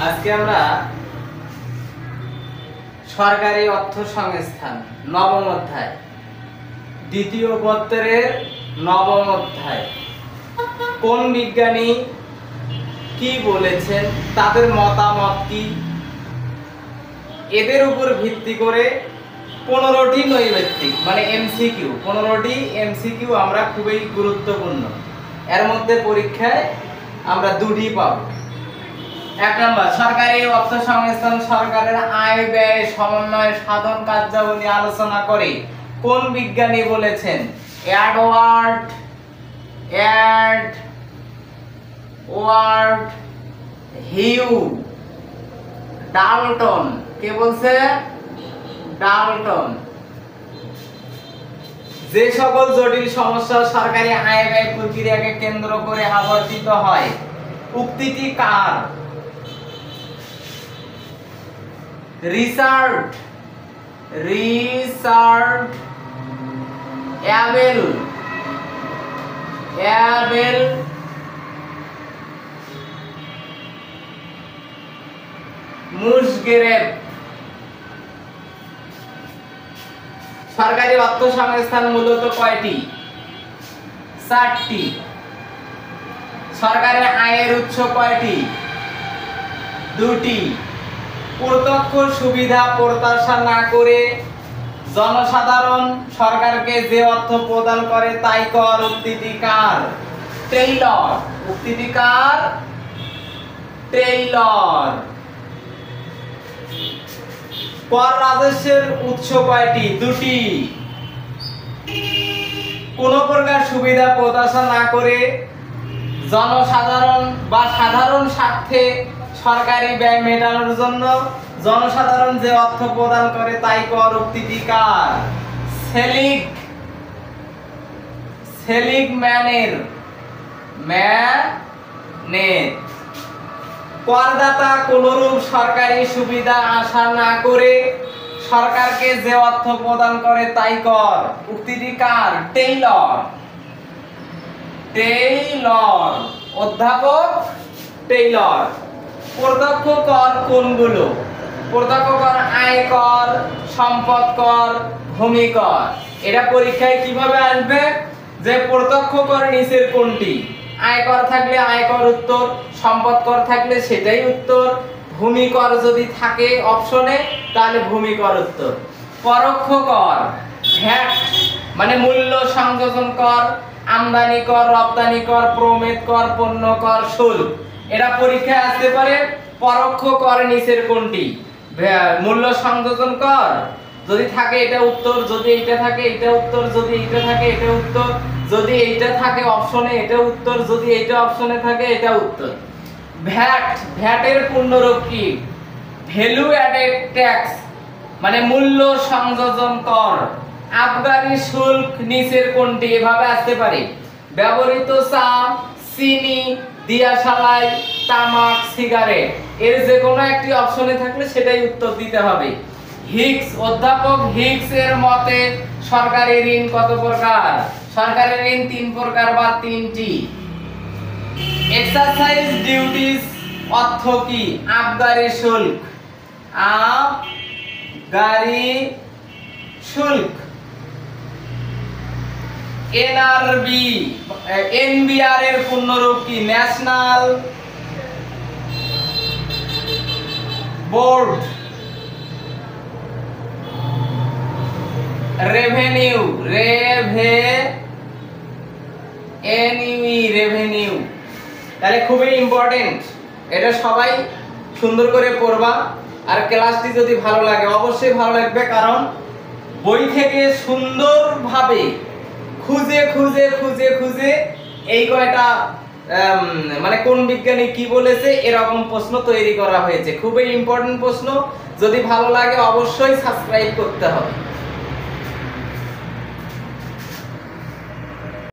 আজকে আমরা সরকারি অর্থ সংস্থান নবম অধ্যায় দ্বিতীয় পত্রের নবম অধ্যায় কোন বিজ্ঞানী কি বলেছেন, তাদের মতামত কি, এদের উপর ভিত্তি করে 15টি নৈর্ব্যক্তিক মানে এমসিকিউ 15টি এমসিকিউ আমরা খুবই গুরুত্বপূর্ণ। এর মধ্যে পরীক্ষায় আমরা দুটি পাবো। 1 নম্বর, সরকারি অর্থ সংস্থান সরকারের আয় ব্যয় সমন্বয় সাধন কার্যাবলী আলোচনা করে কোন বিজ্ঞানী বলেছেন? Edward Hugh Dalton. কে বলছে? ডাল্টন। যে সকল জটিল সমস্যা সরকারি আয় ব্যয় প্রক্রিয়াকে কেন্দ্র করে আবর্তিত হয়, উক্তিটি কার? Richard Abel মুশগেরেভ। সরকারি অর্থ সংস্থান মূলত কয়টি? 4টি। সরকারের আয়ের উৎস কয়টি? 2টি। প্রত্যক্ষ সুবিধা প্রত্যাশা না করে জনসাধারণ সরকারকে যে অর্থ প্রদান করে তাই কর, উক্তিটি কার? টেইলর। উক্তিটি কার? টেইলর। কর রাজস্বের উৎস কয়টি? 2টি। কোন প্রকার সুবিধা প্রত্যাশা না করে জনসাধারণ বা সাধারণ স্বার্থে সরকারি ব্যয় মেটানোর জন্য জনসাধারণ যে অর্থ প্রদান করে তাই কর, উক্তিটি কার? সেলিগম্যানের। করদাতা কোনরূপ সরকারি সুবিধা আশা না করে সরকারকে যে অর্থ প্রদান করে তাই কর, উক্তিটি কার? টেইলর। অধ্যাপক টেইলর। প্রত্যক্ষ কর কোনগুলো? প্রত্যক্ষ কর আয় কর, সম্পদ কর, ভূমি কর। এটা পরীক্ষায় কিভাবে আসবে যে প্রত্যক্ষ কর নিচের কোনটি? আয় কর থাকলে আয় কর উত্তর, সম্পদ কর থাকলে সেটাই উত্তর, ভূমি কর যদি থাকে অপশনে তাহলে ভূমি কর উত্তর। পরোক্ষ কর ভ্যাট মানে মূল্য সংযোজন কর, আমদানি কর, রপ্তানি কর, প্রমেয় কর, পণ্য কর, শুল্ক। এটা পরীক্ষায় আসতে পারে পরোক্ষ কর নিচের কোনটি? মূল্য সংযোজন কর যদি থাকে এটা উত্তর, যদি এইটা থাকে এটা উত্তর, যদি এইটা থাকে এটা উত্তর, যদি এইটা থাকে অপশনে এটা উত্তর, যদি এইটা অপশনে থাকে এটা উত্তর। ভ্যাটের পূর্ণরূপ কি? ভ্যালু অ্যাডেড ট্যাক্স মানে মূল্য সংযোজন কর। আবগারি শুল্ক নিচের কোনটি? এভাবে আসতে পারে ব্যবহৃত চা, চিনি, দিয়াশালাই, তামাক, সিগারেট। এর যে কোনো একটি অপশনে থাকলে সেটাই উত্তর দিতে হবে। অধ্যাপক হিগস এর মতে সরকারি ঋণ কত প্রকার? সরকারি ঋণ 3 প্রকার বা 3টি। এক্সারসাইজ ডিউটিস অর্থ কি? আবগারি শুল্ক। আবগারি শুল্ক। এনবিআর এর পূর্ণরূপ কি? National board revenue. তাহলে খুবই ইম্পর্টেন্ট, এটা সবাই সুন্দর করে পড়বা। আর ক্লাসটি যদি ভালো লাগে, অবশ্যই ভালো লাগবে, কারণ বই থেকে সুন্দরভাবে খুঁজে এই কয়টা মানে কোন বিজ্ঞানী কি বলেছে এরকম প্রশ্ন তৈরি করা হয়েছে। খুবই ইম্পর্টেন্ট প্রশ্ন। যদি ভালো লাগে অবশ্যই সাবস্ক্রাইব করতে হবে।